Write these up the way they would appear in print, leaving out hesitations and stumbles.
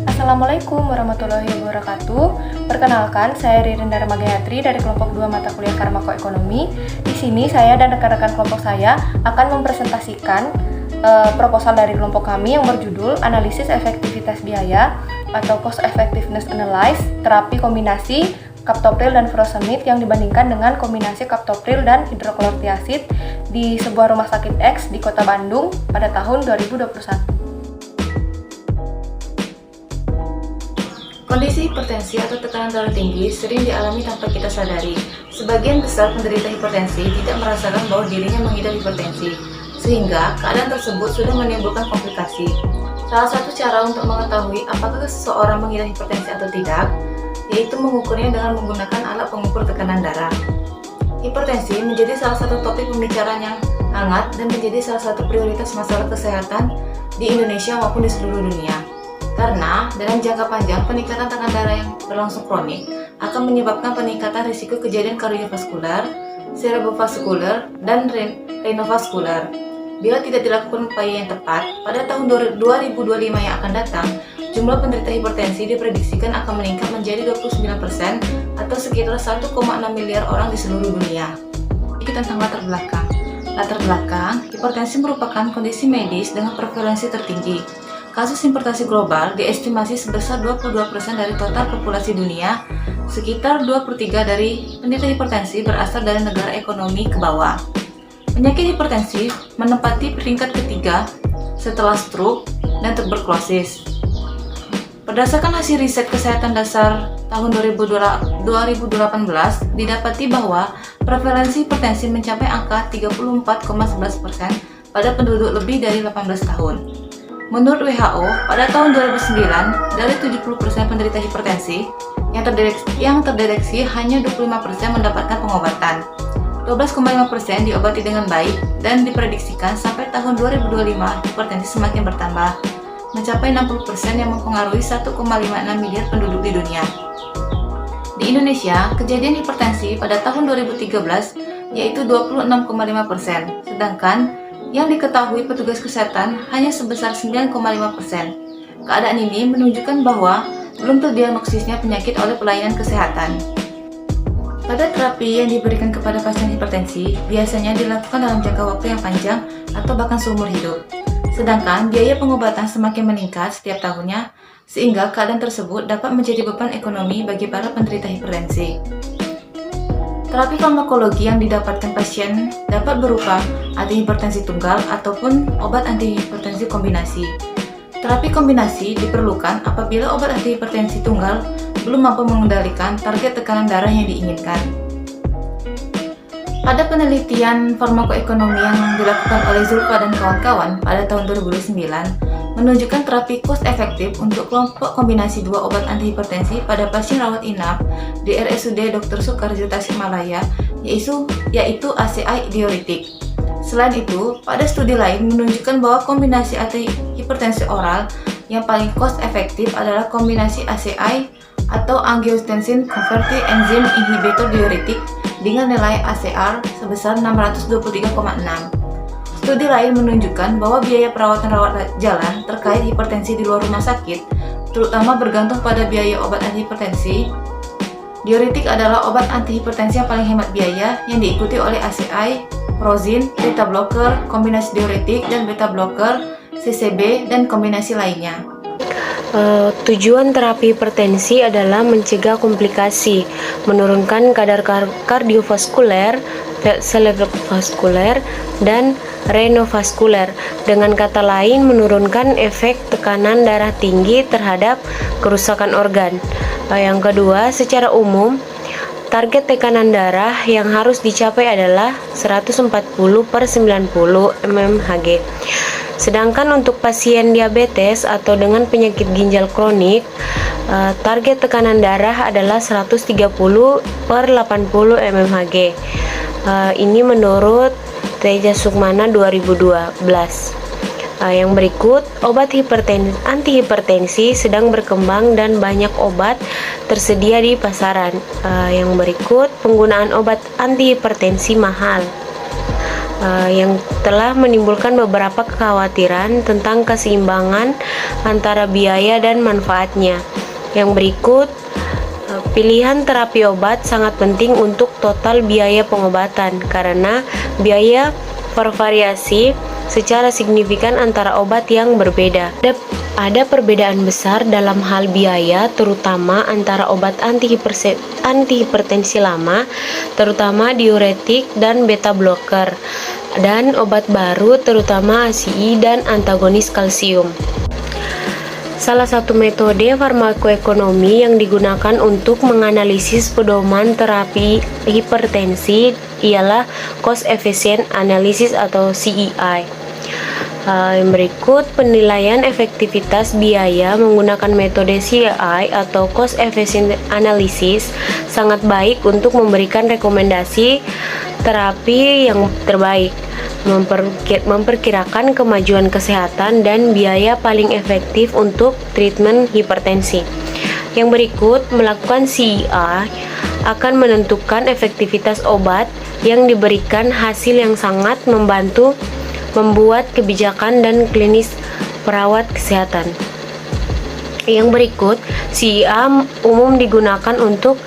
Assalamualaikum warahmatullahi wabarakatuh. Perkenalkan, saya Ririn Dharma Gayatri dari kelompok 2 mata kuliah Farmakoekonomi. Di sini saya dan rekan-rekan kelompok saya akan mempresentasikan proposal dari kelompok kami yang berjudul Analisis Efektivitas Biaya atau Cost Effectiveness Analysis terapi kombinasi captopril dan furosemid yang dibandingkan dengan kombinasi captopril dan hidroklorotiazid di sebuah rumah sakit X di Kota Bandung pada tahun 2021. Kondisi hipertensi atau tekanan darah tinggi sering dialami tanpa kita sadari. Sebagian besar penderita hipertensi tidak merasakan bahwa dirinya mengidap hipertensi, sehingga keadaan tersebut sudah menimbulkan komplikasi. Salah satu cara untuk mengetahui apakah seseorang mengidap hipertensi atau tidak, yaitu mengukurnya dengan menggunakan alat pengukur tekanan darah. Hipertensi menjadi salah satu topik pembicaraan yang hangat dan menjadi salah satu prioritas masalah kesehatan di Indonesia maupun di seluruh dunia. Karena dalam jangka panjang peningkatan tekanan darah yang berlangsung kronik akan menyebabkan peningkatan risiko kejadian kardiovaskular, cerebrovaskular, dan renovaskular. Bila tidak dilakukan upaya yang tepat, pada tahun 2025 yang akan datang, jumlah penderita hipertensi diprediksikan akan meningkat menjadi 29% atau sekitar 1,6 miliar orang di seluruh dunia. Sedikit tentang latar belakang. Latar belakang, hipertensi merupakan kondisi medis dengan prevalensi tertinggi. Kasus hipertensi global diestimasi sebesar 22% dari total populasi dunia. Sekitar 2/3 dari penderita hipertensi berasal dari negara ekonomi ke bawah. Penyakit hipertensi menempati peringkat ketiga setelah stroke dan tuberkulosis. Berdasarkan hasil riset kesehatan dasar tahun 2018, didapati bahwa prevalensi hipertensi mencapai angka 34,11% pada penduduk lebih dari 18 tahun. Menurut WHO, pada tahun 2009, dari 70% penderita hipertensi yang terdeteksi hanya 25% mendapatkan pengobatan. 12,5% diobati dengan baik dan diprediksikan sampai tahun 2025 hipertensi semakin bertambah, mencapai 60% yang mempengaruhi 1,56 miliar penduduk di dunia. Di Indonesia, kejadian hipertensi pada tahun 2013 yaitu 26,5%, sedangkan yang diketahui petugas kesehatan hanya sebesar 9,5%. Keadaan ini menunjukkan bahwa belum terdiagnosisnya penyakit oleh pelayanan kesehatan. Pada terapi yang diberikan kepada pasien hipertensi biasanya dilakukan dalam jangka waktu yang panjang atau bahkan seumur hidup. Sedangkan biaya pengobatan semakin meningkat setiap tahunnya, sehingga keadaan tersebut dapat menjadi beban ekonomi bagi para penderita hipertensi. Terapi farmakologi yang didapatkan pasien dapat berupa antihipertensi tunggal ataupun obat antihipertensi kombinasi. Terapi kombinasi diperlukan apabila obat antihipertensi tunggal belum mampu mengendalikan target tekanan darah yang diinginkan. Pada penelitian farmakoekonomi yang dilakukan oleh Zulfa dan kawan-kawan pada tahun 2009, menunjukkan terapi cost efektif untuk kelompok kombinasi 2 obat antihipertensi pada pasien rawat inap di RSUD Dr. Soekarjo Tasikmalaya, yaitu ACI diuretik. Selain itu, pada studi lain menunjukkan bahwa kombinasi antihipertensi oral yang paling cost efektif adalah kombinasi ACI atau angiotensin converting enzyme inhibitor diuretik dengan nilai ACR sebesar 623,6. Studi lain menunjukkan bahwa biaya perawatan rawat jalan terkait hipertensi di luar rumah sakit, terutama bergantung pada biaya obat antihipertensi. Diuretik adalah obat antihipertensi yang paling hemat biaya yang diikuti oleh ACI, prozin, beta blocker, kombinasi diuretik, dan beta blocker, CCB, dan kombinasi lainnya. Tujuan terapi hipertensi adalah mencegah komplikasi, menurunkan kadar kardiovaskuler, cerebrovaskuler, dan renovaskuler. Dengan kata lain, menurunkan efek tekanan darah tinggi terhadap kerusakan organ. Yang kedua, secara umum, target tekanan darah yang harus dicapai adalah 140/90 mmHg. Sedangkan untuk pasien diabetes atau dengan penyakit ginjal kronik, target tekanan darah adalah 130/80 mmHg. Ini menurut Teja Sukmana 2012. Yang berikut, obat antihipertensi sedang berkembang dan banyak obat tersedia di pasaran. Yang berikut, penggunaan obat antihipertensi mahal. yang telah menimbulkan beberapa kekhawatiran tentang keseimbangan antara biaya dan manfaatnya. Yang berikut, pilihan terapi obat sangat penting untuk total biaya pengobatan karena biaya bervariasi secara signifikan antara obat yang berbeda. Ada perbedaan besar dalam hal biaya, terutama antara obat antihipertensi lama, terutama diuretik dan beta blocker, dan obat baru, terutama ACI dan antagonis kalsium. Salah satu metode farmakoekonomi yang digunakan untuk menganalisis pedoman terapi hipertensi ialah Cost Efficient Analysis atau CEI. Yang berikut, penilaian efektivitas biaya menggunakan metode CEI atau Cost Efficient Analysis sangat baik untuk memberikan rekomendasi terapi yang terbaik, memperkirakan kemajuan kesehatan dan biaya paling efektif untuk treatment hipertensi. Yang berikut, melakukan CEI akan menentukan efektivitas obat yang diberikan, hasil yang sangat membantu membuat kebijakan dan klinis perawat kesehatan. Yang berikut, CEI umum digunakan untuk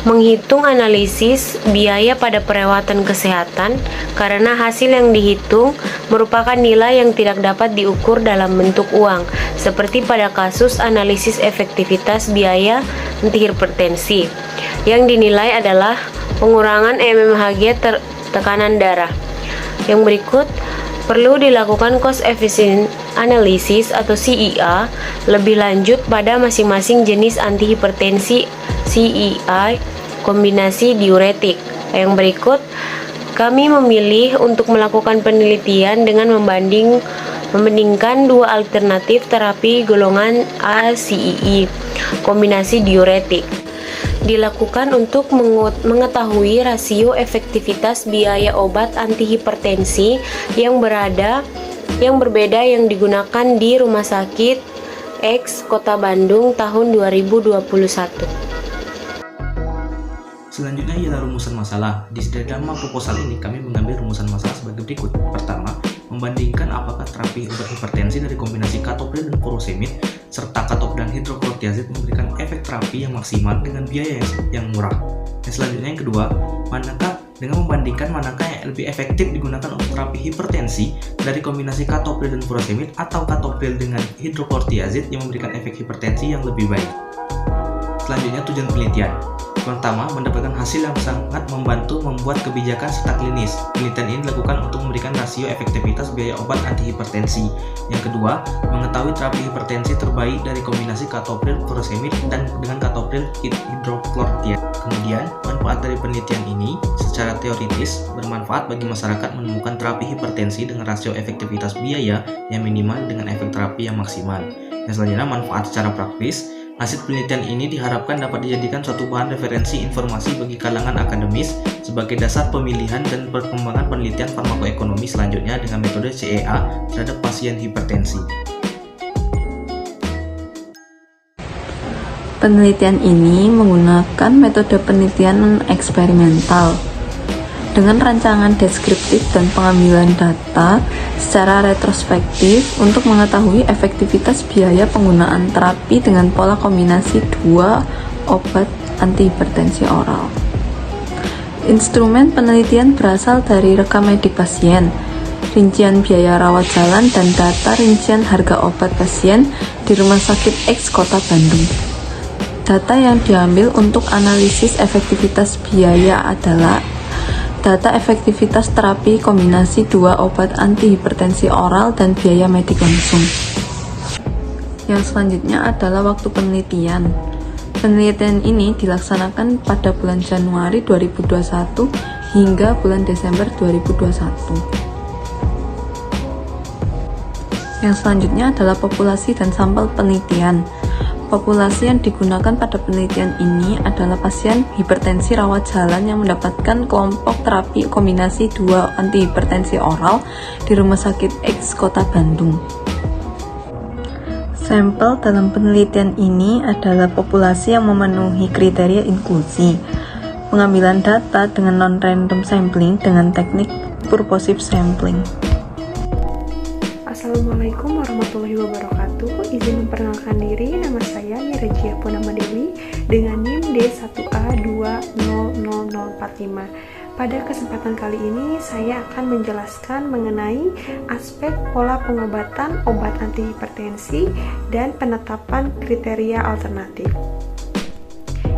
menghitung analisis biaya pada perawatan kesehatan karena hasil yang dihitung merupakan nilai yang tidak dapat diukur dalam bentuk uang, seperti pada kasus analisis efektivitas biaya antihipertensi yang dinilai adalah pengurangan mmHg tekanan darah. Yang berikut, perlu dilakukan Cost Efficient Analysis atau CEI lebih lanjut pada masing-masing jenis antihipertensi CEI kombinasi diuretik. Yang berikut, kami memilih untuk melakukan penelitian dengan membandingkan dua alternatif terapi golongan ACEI kombinasi diuretik. Dilakukan untuk mengetahui rasio efektivitas biaya obat antihipertensi yang berbeda yang digunakan di Rumah Sakit X Kota Bandung tahun 2021. Selanjutnya ialah rumusan masalah. Di dalam proposal ini kami mengambil rumusan masalah sebagai berikut. Pertama, membandingkan apakah terapi obat hipertensi dari kombinasi katopril dan furosemid serta katop dan hidroklotiazid memberikan efek terapi yang maksimal dengan biaya yang murah. Dan selanjutnya yang kedua, membandingkan manakah yang lebih efektif digunakan untuk terapi hipertensi dari kombinasi katopril dan furosemid atau katopril dengan hidroklotiazid yang memberikan efek hipertensi yang lebih baik. Selanjutnya, tujuan penelitian. Pertama, mendapatkan hasil yang sangat membantu membuat kebijakan serta klinis. Penelitian ini dilakukan untuk memberikan rasio efektivitas biaya obat antihipertensi. Yang kedua, mengetahui terapi hipertensi terbaik dari kombinasi katopril furosemid dan dengan katopril hidroklotiazid. Kemudian, manfaat dari penelitian ini secara teoritis bermanfaat bagi masyarakat menemukan terapi hipertensi dengan rasio efektivitas biaya yang minimal dengan efek terapi yang maksimal. Yang selanjutnya, manfaat secara praktis. Hasil penelitian ini diharapkan dapat dijadikan suatu bahan referensi informasi bagi kalangan akademis sebagai dasar pemilihan dan perkembangan penelitian farmakoekonomi selanjutnya dengan metode CEI terhadap pasien hipertensi. Penelitian ini menggunakan metode penelitian eksperimental dengan rancangan deskriptif dan pengambilan data secara retrospektif untuk mengetahui efektivitas biaya penggunaan terapi dengan pola kombinasi dua obat antihipertensi oral. Instrumen penelitian berasal dari rekam medik pasien, rincian biaya rawat jalan, dan data rincian harga obat pasien di Rumah Sakit X Kota Bandung. Data yang diambil untuk analisis efektivitas biaya adalah data efektivitas terapi kombinasi dua obat antihipertensi oral dan biaya medik langsung. Yang selanjutnya adalah waktu penelitian. Penelitian ini dilaksanakan pada bulan Januari 2021 hingga bulan Desember 2021. Yang selanjutnya adalah populasi dan sampel penelitian. Populasi yang digunakan pada penelitian ini adalah pasien hipertensi rawat jalan yang mendapatkan kelompok terapi kombinasi dua antihipertensi oral di Rumah Sakit X Kota Bandung. Sampel dalam penelitian ini adalah populasi yang memenuhi kriteria inklusi. pengambilan data dengan non-random sampling dengan teknik purposive sampling. Assalamualaikum warahmatullahi wabarakatuh. Izin memperkenalkan diri, nama saya Mirajia Purnama Dewi dengan NIM D1A2000045. Pada kesempatan kali ini saya akan menjelaskan mengenai aspek pola pengobatan obat antihipertensi dan penetapan kriteria alternatif.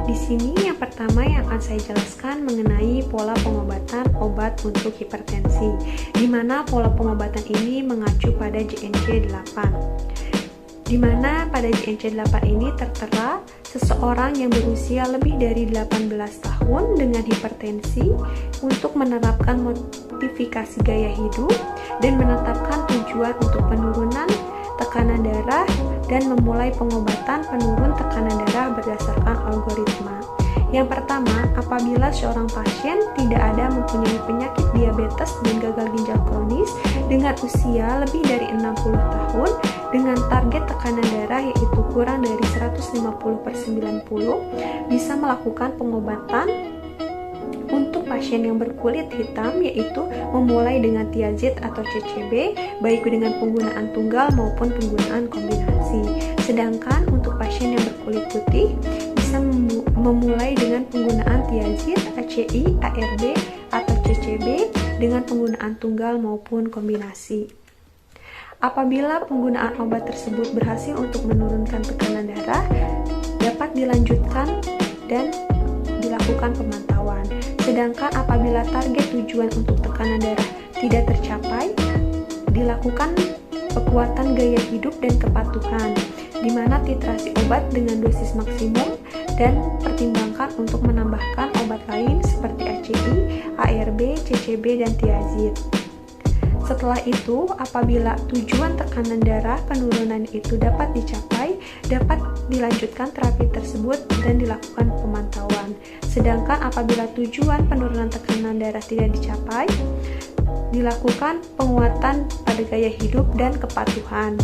Di sini yang pertama yang akan saya jelaskan mengenai pola pengobatan obat untuk hipertensi, di mana pola pengobatan ini mengacu pada JNC 8. Di mana pada JNC 8 ini tertera seseorang yang berusia lebih dari 18 tahun dengan hipertensi untuk menerapkan modifikasi gaya hidup dan menetapkan tujuan untuk penurunan tekanan darah dan memulai pengobatan penurun tekanan darah berdasarkan algoritma. Yang pertama, apabila seorang pasien tidak ada mempunyai penyakit diabetes dan gagal ginjal kronis dengan usia lebih dari 60 tahun dengan target tekanan darah yaitu kurang dari 150/90, bisa melakukan pengobatan untuk pasien yang berkulit hitam, yaitu memulai dengan tiazid atau CCB baik dengan penggunaan tunggal maupun penggunaan kombinasi. Sedangkan untuk pasien yang berkulit putih bisa memulai dengan penggunaan tiazid, ACI, ARB atau CCB dengan penggunaan tunggal maupun kombinasi. Apabila penggunaan obat tersebut berhasil untuk menurunkan tekanan darah, dapat dilanjutkan dan dilakukan pemantauan. Sedangkan apabila target tujuan untuk tekanan darah tidak tercapai, dilakukan penguatan gaya hidup dan kepatuhan, di mana titrasi obat dengan dosis maksimum dan pertimbangkan untuk menambahkan obat lain seperti ACI, ARB, CCB, dan tiazid. Setelah itu, apabila tujuan tekanan darah penurunan itu dapat dicapai, dapat dilanjutkan terapi tersebut dan dilakukan pemantauan. Sedangkan apabila tujuan penurunan tekanan darah tidak dicapai, dilakukan penguatan pada gaya hidup dan kepatuhan.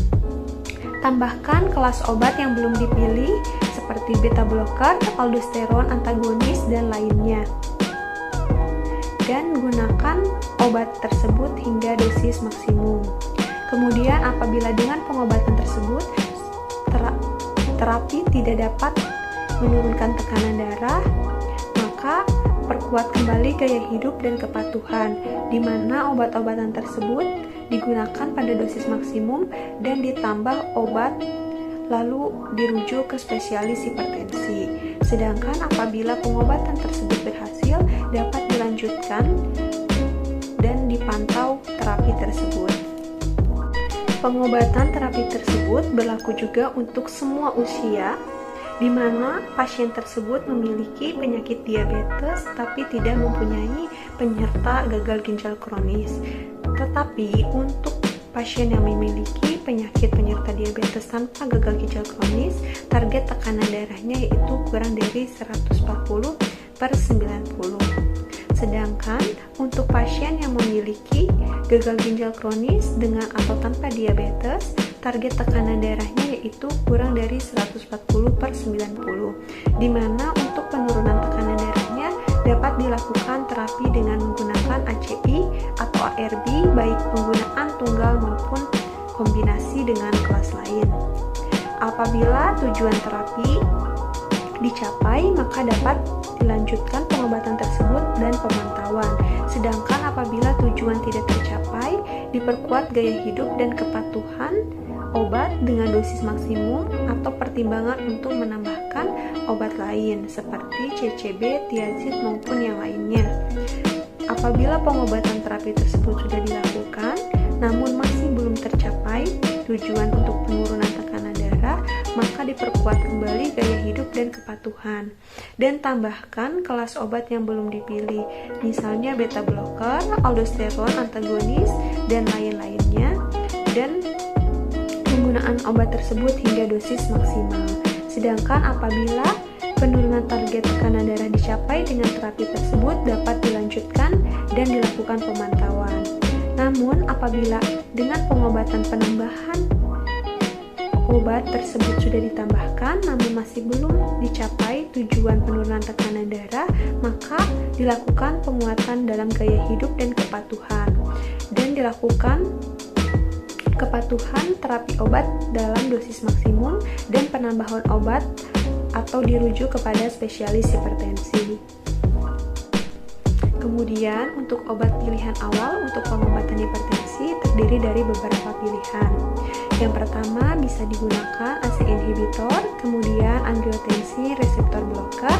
Tambahkan kelas obat yang belum dipilih seperti beta blocker, aldosteron antagonis, dan lainnya. Dan gunakan obat tersebut hingga dosis maksimum. Kemudian apabila dengan pengobatan tersebut terapi tidak dapat menurunkan tekanan darah, maka perkuat kembali gaya hidup dan kepatuhan, di mana obat-obatan tersebut digunakan pada dosis maksimum dan ditambah obat lalu dirujuk ke spesialis hipertensi. Sedangkan apabila pengobatan tersebut berhasil, dapat dilanjutkan dan dipantau terapi tersebut. Pengobatan terapi tersebut berlaku juga untuk semua usia, di mana pasien tersebut memiliki penyakit diabetes tapi tidak mempunyai penyerta gagal ginjal kronis. Tetapi untuk pasien yang memiliki penyakit penyerta diabetes tanpa gagal ginjal kronis, target tekanan darahnya yaitu kurang dari 140/90. Sedangkan untuk pasien yang memiliki gagal ginjal kronis dengan atau tanpa diabetes, target tekanan darahnya yaitu kurang dari 140/90, di mana untuk penurunan tekanan darahnya dapat dilakukan terapi dengan menggunakan ACI atau ARB baik penggunaan tunggal maupun kombinasi dengan kelas lain. Apabila tujuan terapi dicapai, maka dapat dilanjutkan pengobatan tersebut dan pemantauan. Sedangkan apabila tujuan tidak tercapai, diperkuat gaya hidup dan kepatuhan obat dengan dosis maksimum atau pertimbangan untuk menambahkan obat lain seperti CCB, tiazid maupun yang lainnya. Apabila pengobatan terapi tersebut sudah dilakukan, namun masih belum tercapai tujuan untuk penurunan tekanan darah, maka diperkuat kembali gaya hidup dan kepatuhan. Dan tambahkan kelas obat yang belum dipilih, misalnya beta blocker, aldosteron antagonis, dan lain-lainnya, dan penggunaan obat tersebut hingga dosis maksimal. Sedangkan apabila penurunan target tekanan darah dicapai dengan terapi tersebut, dapat dilanjutkan dan dilakukan pemantauan. Namun apabila dengan pengobatan penambahan obat tersebut sudah ditambahkan namun masih belum dicapai tujuan penurunan tekanan darah, maka dilakukan penguatan dalam gaya hidup dan kepatuhan. Dan dilakukan kepatuhan terapi obat dalam dosis maksimum dan penambahan obat atau dirujuk kepada spesialis hipertensi. Kemudian untuk obat pilihan awal untuk pengobatan hipertensi terdiri dari beberapa pilihan. Yang pertama bisa digunakan ACE inhibitor, kemudian angiotensin reseptor blocker,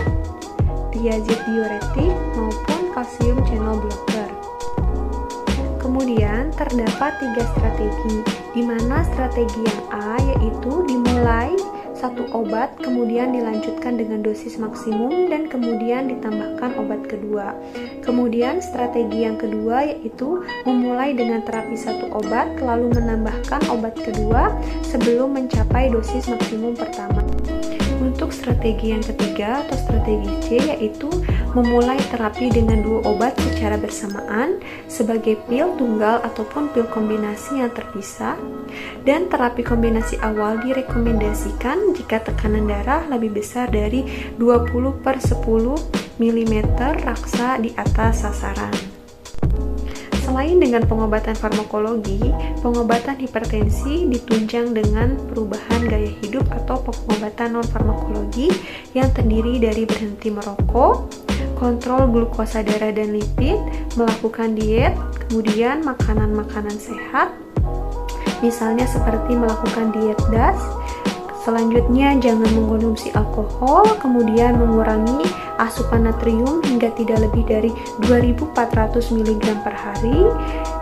diazid diuretik maupun kalsium channel blocker. Kemudian terdapat 3 strategi, di mana strategi yang A yaitu dimulai satu obat, kemudian dilanjutkan dengan dosis maksimum dan kemudian ditambahkan obat kedua. Kemudian strategi yang kedua yaitu memulai dengan terapi satu obat, lalu menambahkan obat kedua sebelum mencapai dosis maksimum pertama. Untuk strategi yang ketiga atau strategi C yaitu memulai terapi dengan 2 obat secara bersamaan sebagai pil tunggal ataupun pil kombinasi yang terpisah, dan terapi kombinasi awal direkomendasikan jika tekanan darah lebih besar dari 20/10 mm raksa di atas sasaran. Selain dengan pengobatan farmakologi, pengobatan hipertensi ditunjang dengan perubahan gaya hidup atau pengobatan non-farmakologi yang terdiri dari berhenti merokok, kontrol glukosa darah dan lipid, melakukan diet, kemudian makanan-makanan sehat, misalnya seperti melakukan diet DAS. Selanjutnya jangan mengkonsumsi alkohol, kemudian mengurangi asupan natrium hingga tidak lebih dari 2400 mg per hari,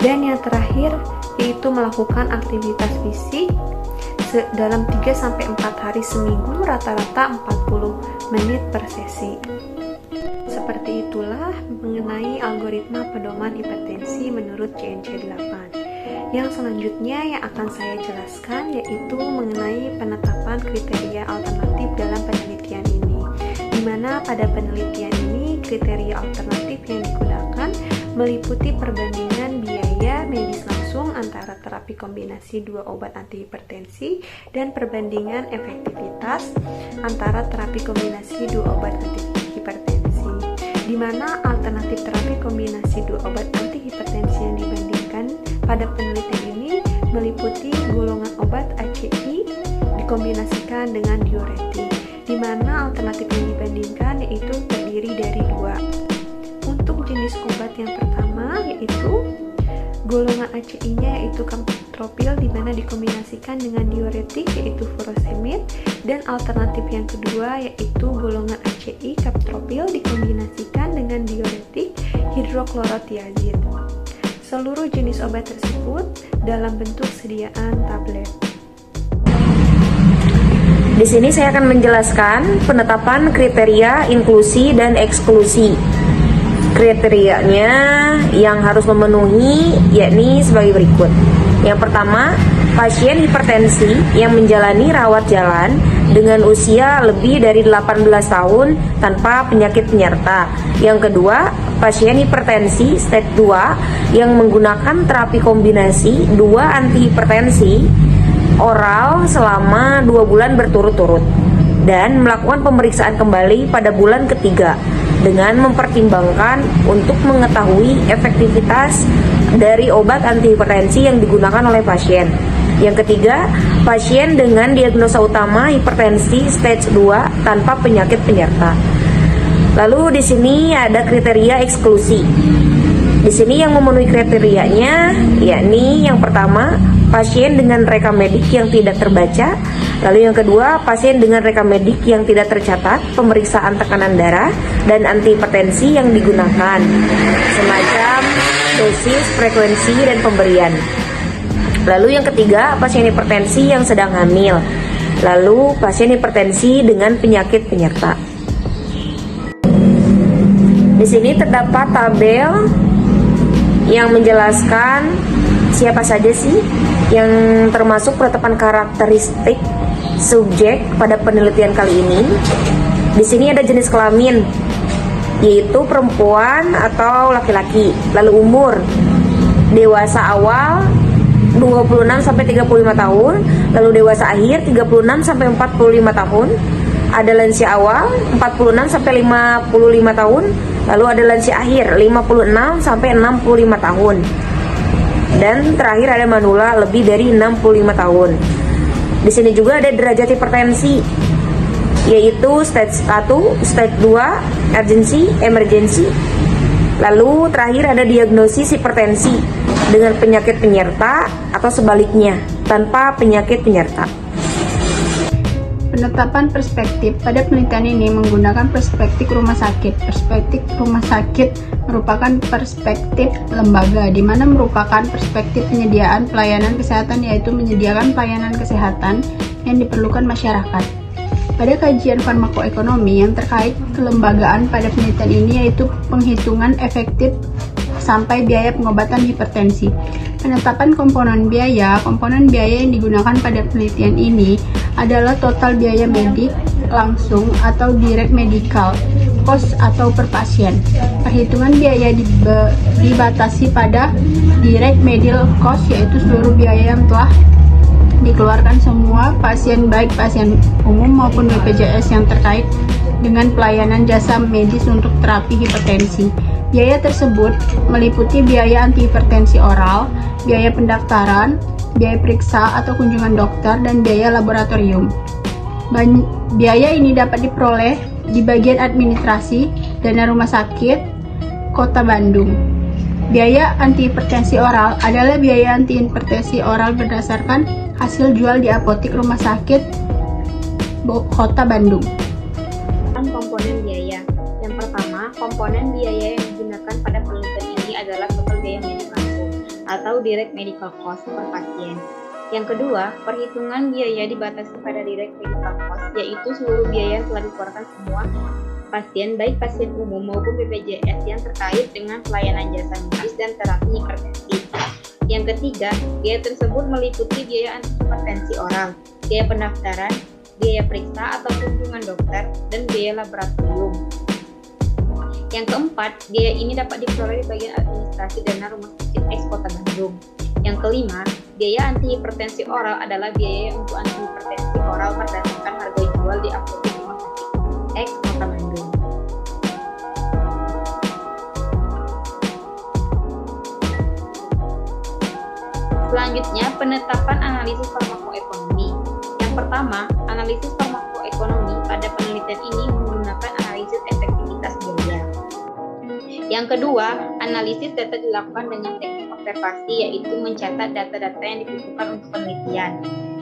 dan yang terakhir yaitu melakukan aktivitas fisik dalam 3-4 hari seminggu, rata-rata 40 menit per sesi. Seperti itulah mengenai algoritma pedoman hipertensi menurut CNC8. Yang selanjutnya yang akan saya jelaskan yaitu mengenai penetapan kriteria alternatif dalam penelitian ini, di mana pada penelitian ini kriteria alternatif yang digunakan meliputi perbandingan biaya medis langsung antara terapi kombinasi 2 obat antihipertensi dan perbandingan efektivitas antara terapi kombinasi 2 obat antihipertensi, di mana alternatif terapi kombinasi 2 obat antihipertensi yang dibandingkan pada penelitian ini meliputi golongan obat ACI dikombinasikan dengan diuretik, di mana alternatif yang dibandingkan yaitu terdiri dari 2. Untuk jenis obat yang pertama yaitu golongan ACI-nya yaitu captopril di mana dikombinasikan dengan diuretik yaitu furosemid, dan alternatif yang kedua yaitu golongan ACI captopril dikombinasikan dengan diuretik hidroklorotiazid. Seluruh jenis obat tersebut dalam bentuk sediaan tablet. Di sini saya akan menjelaskan penetapan kriteria inklusi dan eksklusi. Kriterianya yang harus memenuhi yakni sebagai berikut. Yang pertama, pasien hipertensi yang menjalani rawat jalan dengan usia lebih dari 18 tahun tanpa penyakit penyerta. Yang kedua, pasien hipertensi stage 2 yang menggunakan terapi kombinasi 2 antihipertensi oral selama 2 bulan berturut-turut dan melakukan pemeriksaan kembali pada bulan ketiga dengan mempertimbangkan untuk mengetahui efektivitas dari obat antihipertensi yang digunakan oleh pasien. Yang ketiga, pasien dengan diagnosa utama hipertensi stage 2 tanpa penyakit penyerta. Lalu di sini ada kriteria eksklusi. Di sini yang memenuhi kriterianya yakni yang pertama, pasien dengan rekam medik yang tidak terbaca. Lalu yang kedua, pasien dengan rekam medik yang tidak tercatat pemeriksaan tekanan darah dan antihipertensi yang digunakan, semacam dosis, frekuensi, dan pemberian. Lalu yang ketiga, pasien hipertensi yang sedang hamil. Lalu pasien hipertensi dengan penyakit penyerta. Di sini terdapat tabel yang menjelaskan siapa saja sih yang termasuk penetapan karakteristik subjek pada penelitian kali ini. Di sini ada jenis kelamin, yaitu perempuan atau laki-laki. Lalu umur, dewasa awal, 26 sampai 35 tahun, lalu dewasa akhir 36 sampai 45 tahun, ada lansia awal 46 sampai 55 tahun, lalu ada lansia akhir 56 sampai 65 tahun. Dan terakhir ada manula lebih dari 65 tahun. Di sini juga ada derajat hipertensi, yaitu stage 1, stage 2, urgency, emergency. Lalu terakhir ada diagnosis hipertensi dengan penyakit penyerta atau sebaliknya tanpa penyakit penyerta. Penetapan perspektif pada penelitian ini menggunakan perspektif rumah sakit. Perspektif rumah sakit merupakan perspektif lembaga, di mana merupakan perspektif penyediaan pelayanan kesehatan, yaitu menyediakan pelayanan kesehatan yang diperlukan masyarakat. Pada kajian farmakoekonomi yang terkait kelembagaan pada penelitian ini yaitu penghitungan efektif sampai biaya pengobatan hipertensi. Penetapan komponen biaya yang digunakan pada penelitian ini adalah total biaya medik langsung atau direct medical cost atau per pasien. Perhitungan biaya dibatasi pada direct medical cost, yaitu seluruh biaya yang telah dikeluarkan semua pasien, baik pasien umum maupun BPJS yang terkait dengan pelayanan jasa medis untuk terapi hipertensi. Biaya tersebut meliputi biaya antihipertensi oral, biaya pendaftaran, biaya periksa atau kunjungan dokter, dan biaya laboratorium. Biaya ini dapat diperoleh di bagian administrasi dana rumah sakit Kota Bandung. Biaya antihipertensi oral adalah biaya antihipertensi oral berdasarkan hasil jual di apotek rumah sakit Kota Bandung. Komponen biaya. Yang pertama, komponen biaya yang digunakan pada penelitian ini adalah total biaya medik langsung atau direct medical cost per pasien. Yang kedua, perhitungan biaya dibatasi pada direct medical cost, yaitu seluruh biaya yang telah dikeluarkan semua pasien, baik pasien umum maupun BPJS yang terkait dengan pelayanan jasa medis dan terapi hipertensi. Yang ketiga, biaya tersebut meliputi biaya antihipertensi oral, biaya pendaftaran, biaya periksa atau kunjungan dokter, dan biaya laboratorium. Yang keempat, biaya ini dapat diperoleh di bagian administrasi dana rumah sakit X Kota Bandung. Yang kelima, biaya antihipertensi oral adalah biaya untuk antihipertensi oral berdasarkan harga jual di apotek rumah sakit X Kota Bandung. Selanjutnya, penetapan analisis farmakoekonomi. Yang pertama, analisis farmakoekonomi pada penelitian ini menggunakan analisis efektivitas biaya. Yang kedua, analisis data dilakukan dengan teknik observasi, yaitu mencatat data-data yang dibutuhkan untuk penelitian.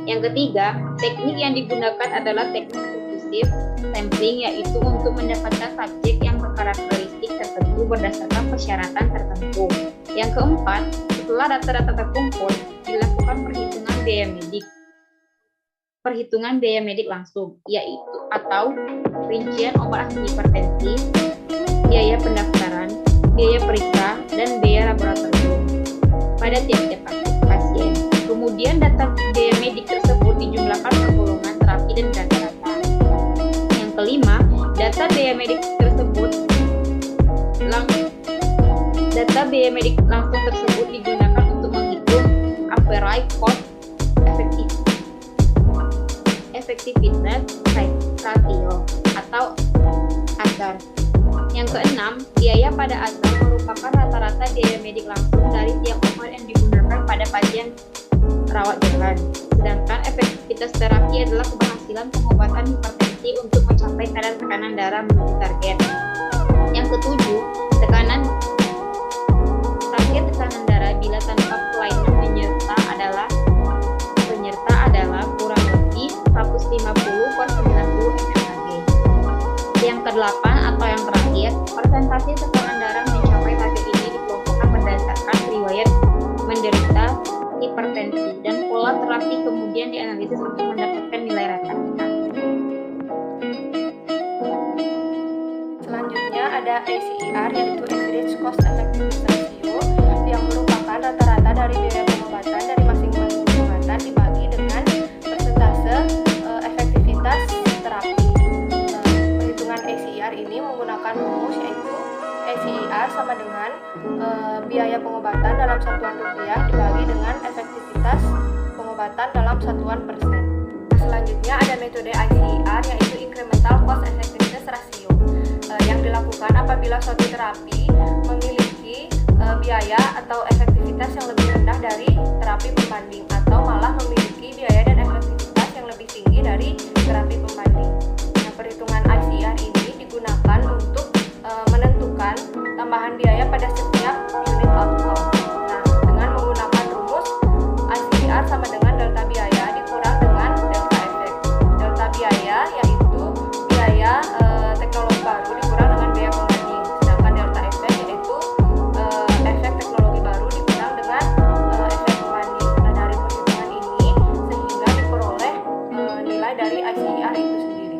Yang ketiga, teknik yang digunakan adalah teknik inklusif sampling, yaitu untuk mendapatkan subjek yang berkarakteristik tertentu berdasarkan persyaratan tertentu. Yang keempat, setelah data-data terkumpul, dilakukan perhitungan biaya medik langsung, yaitu atau rincian obat antihipertensi, biaya pendaftaran, biaya periksa, dan biaya laboratorium pada tiap-tiap pasien. Kemudian data biaya medik tersebut dijumlahkan per golongan terapi dan rata-rata. Yang kelima, data biaya medik langsung tersebut digunakan untuk menghitung average cost effectiveness ratio atau ASAR. Yang keenam, biaya pada ASAR merupakan rata-rata biaya medik langsung dari tiap obat yang digunakan pada pasien rawat jalan. Sedangkan efektivitas terapi adalah keberhasilan pengobatan hipertensi untuk mencapai kadar tekanan darah menuju target. Yang ketujuh, tekanan darah bila tanpa kelainan penyerta adalah kurang lebih 150/90 mmHg. Yang kedelapan atau yang terakhir, persentase tekanan darah mencapai target ini dikelompokkan berdasarkan riwayat menderita hipertensi dan pola terapi kemudian dianalisis untuk mendapatkan nilai rata-rata. Selanjutnya ada ACER, yaitu Average Cost Effectiveness Ratio, yang merupakan rata-rata dari biaya pengobatan dari masing-masing pengobatan dibagi dengan persentase efektivitas terapi. Perhitungan ACER ini menggunakan rumus, yaitu ACER sama dengan biaya pengobatan dalam satuan rupiah dibagi dengan efektivitas efektivitas pengobatan dalam satuan persen. Selanjutnya ada metode ICER, yaitu Incremental Cost Effectiveness Ratio, yang dilakukan apabila suatu terapi memiliki biaya atau efektivitas yang lebih rendah dari terapi pembanding, atau malah memiliki biaya dan efektivitas yang lebih tinggi dari terapi pembanding. Nah, perhitungan ICER ini digunakan untuk menentukan tambahan biaya pada setiap unit outcome. Nah, dengan menggunakan rumus ICER sama dengan delta biaya dikurang dengan delta efek. Delta biaya yaitu biaya teknologi baru dikurang dengan biaya pembanding, sedangkan delta efek yaitu efek teknologi baru dikurang dengan efek pembanding. Nah, dari perhitungan ini sehingga diperoleh nilai dari ICER itu sendiri.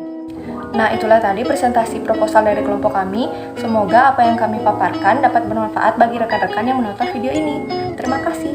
Nah, itulah tadi presentasi proposal dari kelompok kami. Semoga apa yang kami paparkan dapat bermanfaat bagi rekan-rekan yang menonton video ini. Terima kasih.